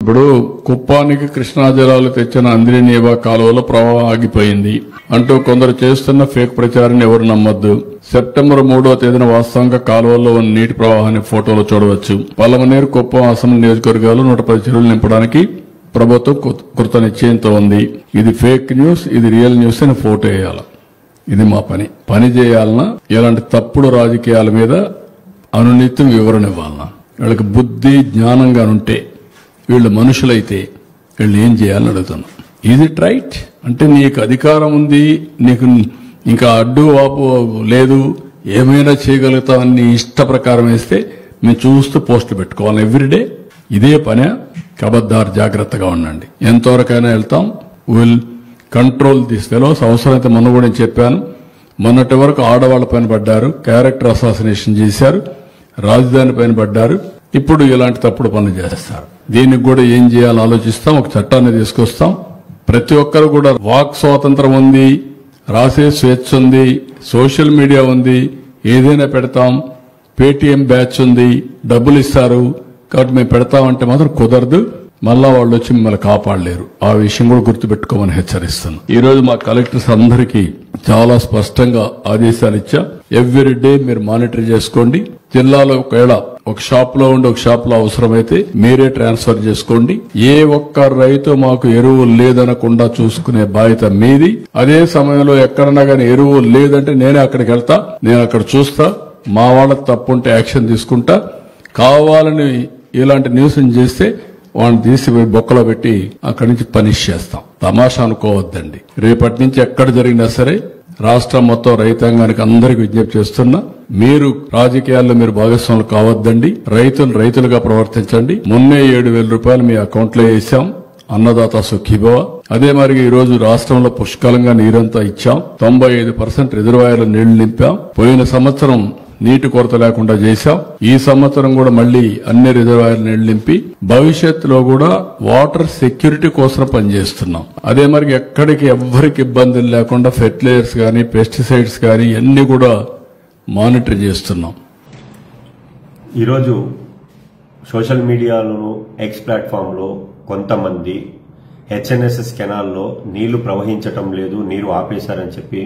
ఇప్పుడు కుప్పానికి కృష్ణా జలాలు తెచ్చిన అంద్రినీవా కాలువలో ప్రవాహం ఆగిపోయింది అంటూ కొందరు చేస్తున్న ఫేక్ ప్రచారాన్ని ఎవరు నమ్మొద్దు. సెప్టెంబర్ 3వ తేదీన వాస్తవంగా కాలువల్లో ఉన్న నీటి ప్రవాహాన్ని ఫోటోలో చూడవచ్చు. పలమనేరు, కుప్పం, అసెంబ్లీ నియోజకవర్గాలు 110 చెరువులు నింపడానికి ప్రభుత్వం కృత నిశ్చయంతో ఉంది. ఇది ఫేక్ న్యూస్, ఇది రియల్ న్యూస్ అని ఫోటో వేయాలి. ఇది మా పని చేయాలన్నా ఇలాంటి తప్పుడు రాజకీయాల మీద అనునిత్యం వివరణ ఇవ్వాలన్నా వీళ్ళకి బుద్ధి జ్ఞానంగా ఉంటే వీళ్ళు మనుషులైతే వీళ్ళు ఏం చేయాలని అడుగుతున్నాం. Is it right? అంటే నీకు అధికారం ఉంది, నీకు ఇంకా అడ్డు వాపు లేదు, ఏమైనా చేయగలుగుతామని నీ ఇష్ట ప్రకారం వేస్తే మేము చూస్తూ పోస్టులు పెట్టుకోవాలి ఎవ్రీడే. ఇదే పనే. కబద్దారు, జాగ్రత్తగా ఉండండి. ఎంతవరకైనా వెళ్తాం. Will control this fellows. అవసరమైతే మొన్న కూడా నేను చెప్పాను. మొన్నటి వరకు ఆడవాళ్ల పైన పడ్డారు, క్యారెక్టర్ అసాసినేషన్ చేశారు, రాజధాని పైన పడ్డారు. ఇప్పుడు ఇలాంటి తప్పుడు పనులు చేస్తారు. దీనికి కూడా ఏం చేయాలో ఆలోచిస్తాం. ఒక చట్టాన్ని తీసుకొస్తాం. ప్రతి ఒక్కరు కూడా వాక్ స్వాతంత్రం ఉంది, రాసే స్వేచ్ఛ ఉంది, సోషల్ మీడియా ఉంది, ఏదైనా పెడతాం. పేటీఎం బ్యాచ్ ఉంది, డబ్బులు ఇస్తారు కాబట్టి మేము పెడతామంటే మాత్రం కుదరదు. మళ్ళా వాళ్ళు వచ్చి మిమ్మల్ని కాపాడలేరు. ఆ విషయం కూడా గుర్తుపెట్టుకోమని హెచ్చరిస్తున్నాం. ఈ రోజు మా కలెక్టర్స్ అందరికీ చాలా స్పష్టంగా ఆదేశాలు ఇచ్చా. ఎవ్రీ డే మీరు మానిటర్ చేసుకోండి. జిల్లాలో ఒకవేళ ఒక షాప్ లో ఉండి ఒక షాప్ లో అవసరమైతే మీరే ట్రాన్స్ఫర్ చేసుకోండి. ఏ ఒక్క రైతు మాకు ఎరువులు లేదనకుండా చూసుకునే బాధ్యత మీది. అదే సమయంలో ఎక్కడన్నా గానీ ఎరువులు లేదంటే నేనే అక్కడికి వెళ్తా, నేను అక్కడ చూస్తా. మా వాళ్ళకి తప్పుంటే యాక్షన్ తీసుకుంటా. కావాలని ఇలాంటి న్యూస్ చేస్తే వాళ్ళని తీసి బొక్కలో పెట్టి అక్కడి నుంచి పనిష్ చేస్తాం. తమాషా అనుకోవద్దండి. రేపటి నుంచి ఎక్కడ జరిగినా సరే రాష్ట్రం మొత్తం రైతాంగానికి అందరికీ విజ్ఞప్తి చేస్తున్నా, మీరు రాజకీయాల్లో మీరు భాగస్వాములు కావద్దండి. రైతులుగా ప్రవర్తించండి. మొన్నే 7,000 రూపాయలు మీ అకౌంట్ లో వేసాం. అన్నదాత సుఖీభవ. అదే మరి ఈ రోజు రాష్ట్రంలో పుష్కలంగా నీరంతా ఇచ్చాం. 95% రిజర్వాయర్లు నీళ్లు నింపాం. పోయిన సంవత్సరం నీటి కొరత లేకుండా చేశాం. ఈ సంవత్సరం కూడా మళ్లీ అన్ని రిజర్వాయర్లు నీళ్లు నింపి భవిష్యత్తులో కూడా వాటర్ సెక్యూరిటీ కోసం పనిచేస్తున్నాం. అదే మరి ఎక్కడికి ఎవ్వరికి ఇబ్బందులు లేకుండా ఫెర్టిలైజర్స్ గానీ, పెస్టిసైడ్స్ గానీ అన్ని కూడా మానిటర్ చేస్తున్నాం. ఈరోజు సోషల్ మీడియాలోను, ఎక్స్ ప్లాట్ఫామ్ లో కొంతమంది హెచ్ఎన్ఎస్ఎస్ కెనాల్లో నీళ్లు ప్రవహించటం లేదు, నీరు ఆపేశారని చెప్పి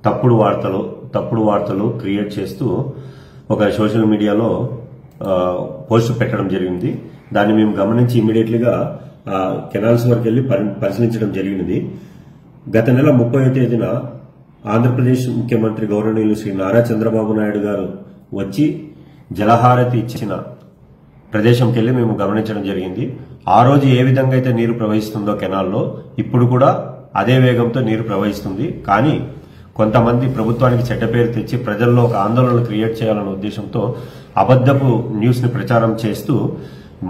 తప్పుడు వార్తలు క్రియేట్ చేస్తూ ఒక సోషల్ మీడియాలో పోస్ట్ పెట్టడం జరిగింది. దాన్ని మేము గమనించి ఇమీడియట్లీగా కెనాల్స్ వరకు వెళ్లి పరిశీలించడం జరిగినది. గత నెల 30వ తేదీన ఆంధ్రప్రదేశ్ ముఖ్యమంత్రి గౌరవనీయులు శ్రీ నారా చంద్రబాబు నాయుడు గారు వచ్చి జలహారతి ఇచ్చిన ప్రదేశంకి వెళ్లి మేము గమనించడం జరిగింది. ఆ రోజు ఏ విధంగా అయితే నీరు ప్రవహిస్తుందో కెనాల్లో ఇప్పుడు కూడా అదే వేగంతో నీరు ప్రవహిస్తుంది. కానీ కొంతమంది ప్రభుత్వానికి చెడ్డ పేరు తెచ్చి ప్రజల్లో ఒక ఆందోళన క్రియేట్ చేయాలనే ఉద్దేశంతో అబద్దపు న్యూస్ ని ప్రచారం చేస్తూ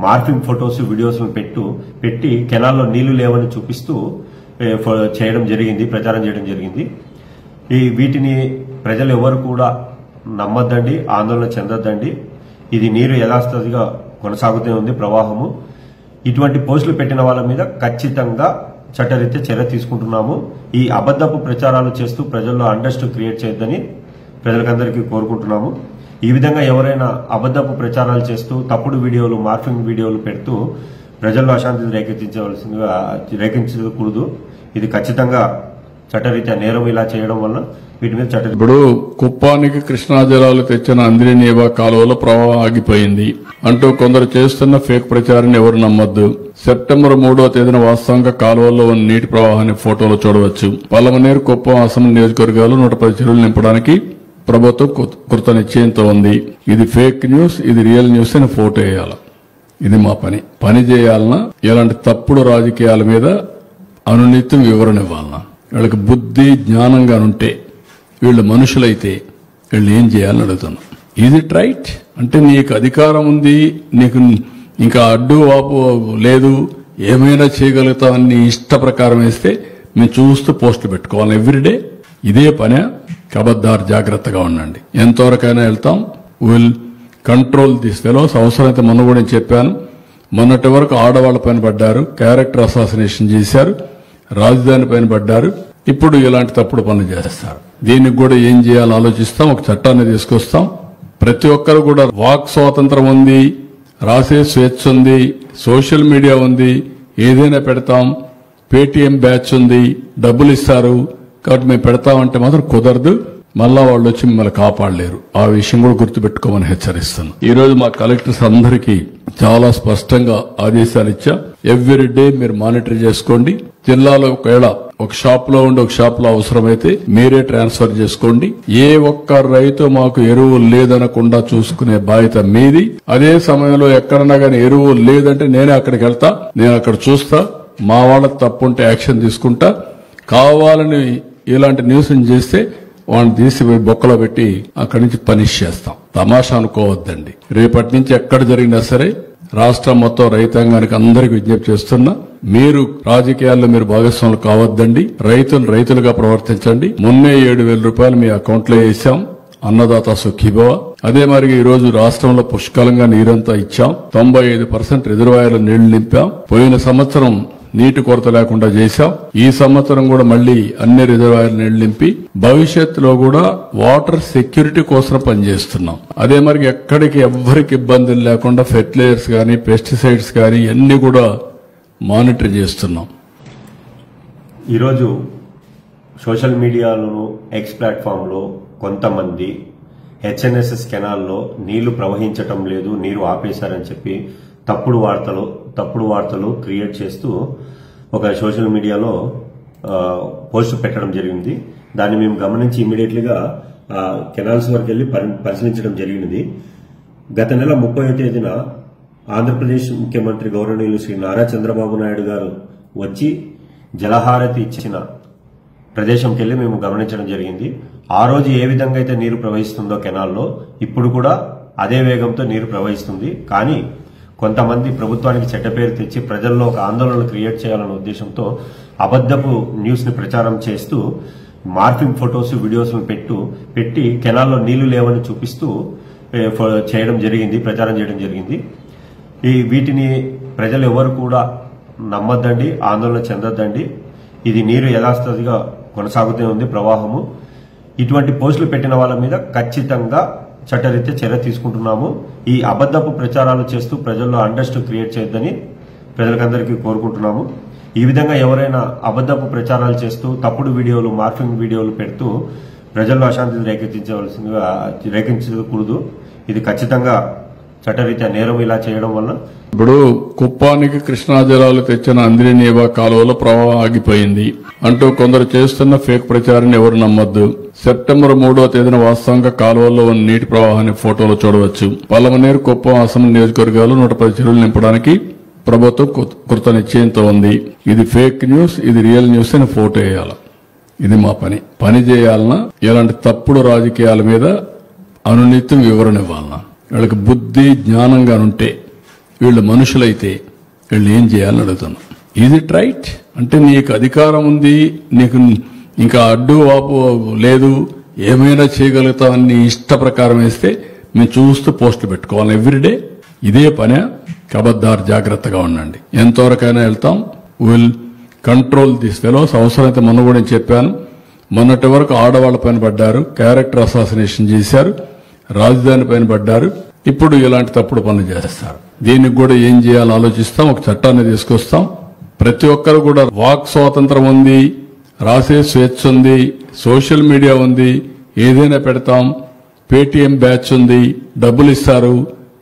మార్ఫింగ్ ఫొటోస్, వీడియోస్ పెట్టి కెనాల్లో నీళ్లు లేవని చూపిస్తూ ప్రచారం చేయడం జరిగింది. వీటిని ప్రజలు ఎవరు కూడా నమ్మద్దండి, ఆందోళన చెందొద్దండి. ఇది నీరు యథాస్థితిగా కొనసాగుతూనే ఉంది ప్రవాహము. ఇటువంటి పోస్టులు పెట్టిన వాళ్ళ మీద ఖచ్చితంగా చట్టరీత్యా చర్య తీసుకుంటున్నాము. ఈ అబద్దపు ప్రచారాలు చేస్తూ ప్రజల్లో అండర్స్ట్ క్రియేట్ చేయొద్దని ప్రజలకందరికీ కోరుకుంటున్నాము. ఈ విధంగా ఎవరైనా అబద్దపు ప్రచారాలు చేస్తూ తప్పుడు వీడియోలు, మార్ఫింగ్ వీడియోలు పెడుతూ ప్రజల్లో అశాంతిని రేకించకూడదు. ఇది ఖచ్చితంగా చట్టరీత్యా నేరం. ఇలా చేయడం వల్ల వీటి మీద ఇప్పుడు కుప్పానికి కృష్ణా జలాలు తెచ్చిన అంద్రినీవా కాలువలో ప్రవాహం ఆగిపోయింది అంటూ కొందరు చేస్తున్న ఫేక్ ప్రచారాన్ని ఎవరు నమ్మొద్దు. సెప్టెంబర్ 3వ తేదీన వాస్తవంగా కాలువల్లో ఉన్న నీటి ప్రవాహాన్ని ఫోటోలో చూడవచ్చు. పలమనేరు, కుప్పం, అసెంబ్లీ నియోజకవర్గాలు 110 చెరువులు నింపడానికి ప్రభుత్వం కృత నిశ్చయంతో ఉంది. ఇది ఫేక్ న్యూస్, ఇది రియల్ న్యూస్ అని ఫోటో వేయాలి. ఇది మా పని చేయాలన్నా ఇలాంటి తప్పుడు రాజకీయాల మీద అనునిత్యం వివరణ ఇవ్వాలన్నా వీళ్ళకి బుద్ధి జ్ఞానంగా ఉంటే వీళ్ళు మనుషులైతే వీళ్ళు ఏం చేయాలని అడుగుతున్నాం. Is it right? అంటే నీకు అధికారం ఉంది, నీకు ఇంకా అడ్డు వాపు లేదు, ఏమైనా చేయగలుగుతామని నీ ఇష్ట ప్రకారం వేస్తే మేము చూస్తూ పోస్టులు పెట్టుకోవాలి ఎవ్రీడే. ఇదే పనే. కబద్దారు, జాగ్రత్తగా ఉండండి. ఎంతవరకైనా వెళ్తాం. Will control this fellows. అవసరమైతే మొన్న కూడా నేను చెప్పాను. మొన్నటి వరకు ఆడవాళ్ల పైన పడ్డారు, క్యారెక్టర్ అసాసినేషన్ చేశారు, రాజధాని పైన పడ్డారు. ఇప్పుడు ఇలాంటి తప్పుడు పనులు చేస్తారు. దీనికి కూడా ఏం చేయాలో ఆలోచిస్తాం. ఒక చట్టాన్ని తీసుకొస్తాం. ప్రతి ఒక్కరు కూడా వాక్ స్వాతంత్రం ఉంది, రాసే స్వేచ్ఛ ఉంది, సోషల్ మీడియా ఉంది, ఏదైనా పెడతాం, పేటీఎం బ్యాచ్ ఉంది, డబ్బులు ఇస్తారు కాబట్టి మేము పెడతామంటే మాత్రం కుదరదు. మళ్ళా వాళ్ళు వచ్చి మిమ్మల్ని కాపాడలేరు. ఆ విషయం కూడా గుర్తుపెట్టుకోమని హెచ్చరిస్తున్నాం. ఈ రోజు మా కలెక్టర్స్ అందరికీ చాలా స్పష్టంగా ఆదేశాలు ఇచ్చా. ఎవ్రీ డే మీరు మానిటర్ చేసుకోండి. జిల్లాలో ఒకవేళ ఒక షాప్ లో ఉండి ఒక షాప్ లో అవసరమైతే మీరే ట్రాన్స్ఫర్ చేసుకోండి. ఏ ఒక్క రైతు మాకు ఎరువులు లేదనకుండా చూసుకునే బాధ్యత మీది. అదే సమయంలో ఎక్కడన్నా గానీ ఎరువులు లేదంటే నేనే అక్కడికి వెళ్తా, నేను అక్కడ చూస్తా, మా వాళ్ళకి తప్పుంటే యాక్షన్ తీసుకుంటా. కావాలని ఇలాంటి న్యూస్ చేస్తే వాళ్ళని తీసి బొక్కలో పెట్టి అక్కడి నుంచి పనిష్ చేస్తాం. తమాషా అనుకోవద్దండి. రేపటి నుంచి ఎక్కడ జరిగినా సరే రాష్ట్రం మొత్తం రైతాంగానికి అందరికీ విజ్ఞప్తి చేస్తున్నా, మీరు రాజకీయాల్లో మీరు భాగస్వాములు కావద్దండి. రైతులుగా ప్రవర్తించండి. మొన్నే 7,000 రూపాయలు మీ అకౌంట్ లో వేసాం. అన్నదాత సుఖీభవ. అదే మరి ఈ రోజు రాష్ట్రంలో పుష్కలంగా నీరంతా ఇచ్చాం. 95% రిజర్వాయర్ల నీళ్లు నింపాం. పోయిన సంవత్సరం నీటి కొరత లేకుండా చేశాం. ఈ సంవత్సరం కూడా మళ్లీ అన్ని రిజర్వాయర్లు నీళ్లు నింపి భవిష్యత్తులో కూడా వాటర్ సెక్యూరిటీ కోసం పనిచేస్తున్నాం. అదే మరి ఎక్కడికి ఎవ్వరికి ఇబ్బందులు లేకుండా ఫెర్టిలైజర్స్ గానీ పెస్టిసైడ్స్ గానీ అన్ని కూడా మానిటర్ చేస్తున్నాం. ఈరోజు సోషల్ మీడియాలోను ఎక్స్ ప్లాట్ఫామ్లో కొంతమంది హెచ్ఎన్ఎస్ఎస్ కెనాల్లో నీళ్లు ప్రవహించటం లేదు, నీరు ఆపేశారని చెప్పి తప్పుడు వార్తలు క్రియేట్ చేస్తూ ఒక సోషల్ మీడియాలో పోస్ట్ పెట్టడం జరిగింది. దాన్ని మేము గమనించి ఇమీడియట్లీగా కెనాల్స్ వరకు వెళ్లి పరిశీలించడం జరిగినది. గత నెల 30వ తేదీన ఆంధ్రప్రదేశ్ ముఖ్యమంత్రి గౌరవనీయులు శ్రీ నారా చంద్రబాబు నాయుడు గారు వచ్చి జలహారతి ఇచ్చిన ప్రదేశంకి వెళ్లి మేము గమనించడం జరిగింది. ఆ రోజు ఏ విధంగా అయితే నీరు ప్రవహిస్తుందో కెనాల్లో ఇప్పుడు కూడా అదే వేగంతో నీరు ప్రవహిస్తుంది. కానీ కొంతమంది ప్రభుత్వానికి చెడ్డ పేరు తెచ్చి ప్రజల్లో ఒక ఆందోళన క్రియేట్ చేయాలనే ఉద్దేశంతో అబద్దపు న్యూస్ ని ప్రచారం చేస్తూ మార్ఫింగ్ ఫొటోస్ వీడియోస్ పెట్టి కెనాల్లో నీళ్లు లేవని చూపిస్తూ ప్రచారం చేయడం జరిగింది. వీటిని ప్రజలు ఎవరు కూడా నమ్మద్దండి, ఆందోళన చెందొద్దండి. ఇది నీరు యథాస్థితిగా కొనసాగుతూ ఉంది ప్రవాహము. ఇటువంటి పోస్టులు పెట్టిన వాళ్ళ మీద ఖచ్చితంగా చట్టరీత్యా చర్య తీసుకుంటున్నాము. ఈ అబద్దపు ప్రచారాలు చేస్తూ ప్రజల్లో అండర్స్టు క్రియేట్ చేయొద్దని ప్రజలకందరికీ కోరుకుంటున్నాము. ఈ విధంగా ఎవరైనా అబద్దపు ప్రచారాలు చేస్తూ తప్పుడు వీడియోలు, మార్ఫింగ్ వీడియోలు పెడుతూ ప్రజల్లో అశాంతిని రేకించకూడదు. ఇది ఖచ్చితంగా చట్టరీత్యా నేరం. ఇలా చేయడం వల్ల ఇప్పుడు కుప్పానికి కృష్ణా జలాలు తెచ్చిన అంద్రినీవా కాలువలో ప్రవాహం ఆగిపోయింది అంటూ కొందరు చేస్తున్న ఫేక్ ప్రచారాన్ని ఎవరు నమ్మొద్దు. సెప్టెంబర్ 3వ తేదీన వాస్తవంగా కాలువల్లో ఉన్న నీటి ప్రవాహాన్ని ఫోటోలో చూడవచ్చు. పలమనేరు, కుప్పం, అసెంబ్లీ నియోజకవర్గాలు 110 చెరువులు నింపడానికి ప్రభుత్వం కృత నిశ్చయంతో ఉంది. ఇది ఫేక్ న్యూస్, ఇది రియల్ న్యూస్ అని ఫోటో వేయాలి. ఇది మా పని చేయాలన్నా ఇలాంటి తప్పుడు రాజకీయాల మీద అనునిత్యం వివరణ ఇవ్వాలన్నా. వీళ్ళకి బుద్ధి జ్ఞానంగా ఉంటే, వీళ్ళు మనుషులైతే వీళ్ళు ఏం చేయాలని అడుగుతున్నా. Is it right? అంటే నీకు అధికారం ఉంది, నీకు ఇంకా అడ్డు వాపు లేదు, ఏమైనా చేయగలుగుతామని నీ ఇష్ట ప్రకారం వేస్తే మేము చూస్తూ పోస్టులు పెట్టుకోవాలి ఎవ్రీడే. ఇదే పనే. కబద్దారు, జాగ్రత్తగా ఉండండి. ఎంతవరకైనా వెళ్తాం. Will control this fellows. అవసరమైతే మొన్న కూడా నేను చెప్పాను, మొన్నటి వరకు ఆడవాళ్ల పైన పడ్డారు, క్యారెక్టర్ అసాసినేషన్ చేశారు, రాజధాని పైన పడ్డారు. ఇప్పుడు ఇలాంటి తప్పుడు పనులు చేస్తారు. దీనికి కూడా ఏం చేయాలో ఆలోచిస్తాం. ఒక చట్టాన్ని తీసుకొస్తాం. ప్రతి ఒక్కరు కూడా వాక్ స్వాతంత్రం ఉంది, రాసే స్వేచ్ఛ ఉంది, సోషల్ మీడియా ఉంది, ఏదైనా పెడతాం, పేటీఎం బ్యాచ్ ఉంది, డబ్బులు ఇస్తారు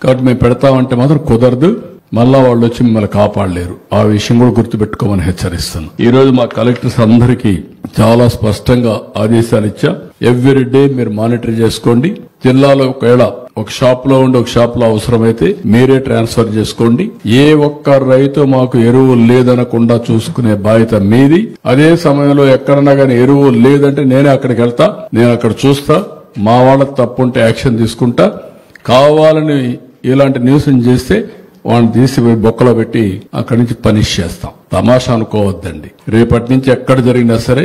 కాబట్టి మేము పెడతామంటే మాత్రం కుదరదు. మళ్ళా వాళ్ళు వచ్చి మిమ్మల్ని కాపాడలేరు. ఆ విషయం కూడా గుర్తుపెట్టుకోమని హెచ్చరిస్తున్నాం. ఈ రోజు మా కలెక్టర్స్ అందరికీ చాలా స్పష్టంగా ఆదేశాలు ఇచ్చా. ఎవ్రీ డే మీరు మానిటర్ చేసుకోండి. జిల్లాలో ఒకవేళ ఒక షాప్ లో ఉండి ఒక షాప్ లో అవసరమైతే మీరే ట్రాన్స్ఫర్ చేసుకోండి. ఏ ఒక్క రైతు మాకు ఎరువులు లేదనకుండా చూసుకునే బాధ్యత మీది. అదే సమయంలో ఎక్కడన్నా గానీ ఎరువులు లేదంటే నేనే అక్కడికి వెళ్తా, నేను అక్కడ చూస్తా, మా వాళ్ళకి తప్పుంటే యాక్షన్ తీసుకుంటా. కావాలని ఇలాంటి న్యూస్ చేస్తే వాళ్ళని తీసి బొక్కలో పెట్టి అక్కడి నుంచి పనిష్ చేస్తాం. తమాషా అనుకోవద్దండి. రేపటి నుంచి ఎక్కడ జరిగినా సరే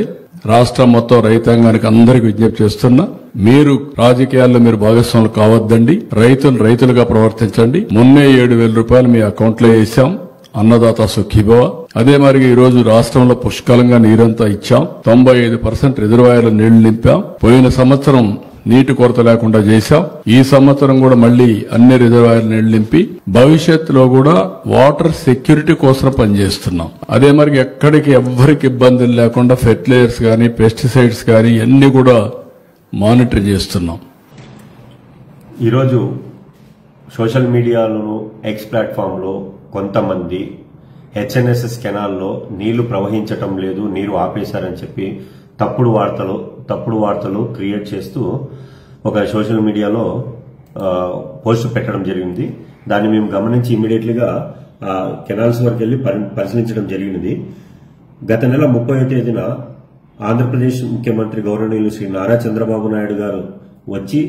రాష్ట్రం మొత్తం రైతాంగానికి అందరికీ విజ్ఞప్తి చేస్తున్నా, మీరు రాజకీయాల్లో మీరు భాగస్వాములు కావద్దండి. రైతులుగా ప్రవర్తించండి. మొన్నే 7,000 రూపాయలు మీ అకౌంట్ లో వేసాం. అన్నదాత సుఖీభవ. అదే మరి ఈ రోజు రాష్ట్రంలో పుష్కలంగా నీరంతా ఇచ్చాం. 95% రిజర్వాయర్ల నీళ్లు నింపాం. పోయిన సంవత్సరం నీటి కొరత లేకుండా చేశాం. ఈ సంవత్సరం కూడా మళ్లీ అన్ని రిజర్వాయర్ నీళ్లు నింపి భవిష్యత్తులో కూడా వాటర్ సెక్యూరిటీ కోసం పనిచేస్తున్నాం. అదే మరి ఎక్కడికి ఎవ్వరికి ఇబ్బందులు లేకుండా ఫెర్టిలైజర్స్ గానీ పెస్టిసైడ్స్ గానీ అన్ని కూడా మానిటర్ చేస్తున్నాం. ఈరోజు సోషల్ మీడియాలోను ఎక్స్ ప్లాట్ఫామ్లో కొంతమంది హెచ్ఎన్ఎస్ఎస్ కెనాల్లో నీళ్లు ప్రవహించటం లేదు, నీరు ఆపేశారని చెప్పి తప్పుడు వార్తలు క్రియేట్ చేస్తూ ఒక సోషల్ మీడియాలో పోస్ట్ పెట్టడం జరిగింది. దాన్ని మేము గమనించి ఇమీడియట్లీగా కెనాల్స్ వరకు వెళ్లి పరిశీలించడం జరిగినది. గత నెల 30వ తేదీన ఆంధ్రప్రదేశ్ ముఖ్యమంత్రి గౌరవనీయులు శ్రీ నారా చంద్రబాబు నాయుడు గారు వచ్చి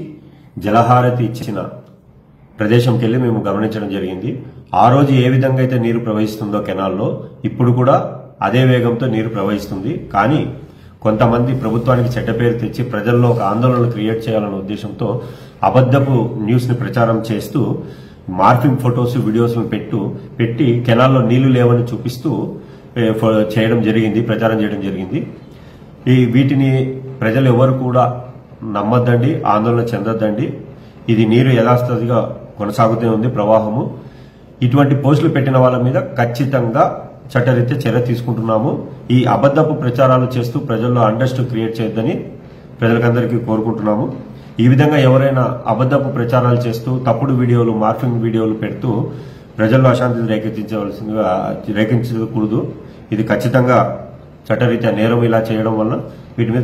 జలహారతి ఇచ్చిన ప్రదేశంకి వెళ్లి మేము గమనించడం జరిగింది. ఆ రోజు ఏ విధంగా అయితే నీరు ప్రవహిస్తుందో కెనాల్లో ఇప్పుడు కూడా అదే వేగంతో నీరు ప్రవహిస్తుంది. కానీ కొంతమంది ప్రభుత్వానికి చెడ్డ పేరు తెచ్చి ప్రజల్లో ఒక ఆందోళన క్రియేట్ చేయాలనే ఉద్దేశంతో అబద్దపు న్యూస్ ని ప్రచారం చేస్తూ మార్ఫింగ్ ఫొటోస్ వీడియోస్ పెట్టి కెనాల్లో నీళ్లు లేవని చూపిస్తూ ప్రచారం చేయడం జరిగింది. వీటిని ప్రజలు ఎవరు కూడా నమ్మద్దండి, ఆందోళన చెందొద్దండి. ఇది నీరు యథాస్థితిగా కొనసాగుతూ ఉంది ప్రవాహము. ఇటువంటి పోస్టులు పెట్టిన వాళ్ళ మీద ఖచ్చితంగా చట్టరీత్యా చర్య తీసుకుంటున్నాము. ఈ అబద్దపు ప్రచారాలు చేస్తూ ప్రజల్లో అండర్స్టాండ్ క్రియేట్ చేయొద్దని ప్రజలకందరికీ కోరుకుంటున్నాము. ఈ విధంగా ఎవరైనా అబద్దపు ప్రచారాలు చేస్తూ తప్పుడు వీడియోలు మార్ఫింగ్ వీడియోలు పెడుతూ ప్రజల్లో అశాంతిని రేకెత్తించకూడదు. ఇది ఖచ్చితంగా చట్టరీత్యా నేరం. ఇలా చేయడం వల్ల వీటి మీద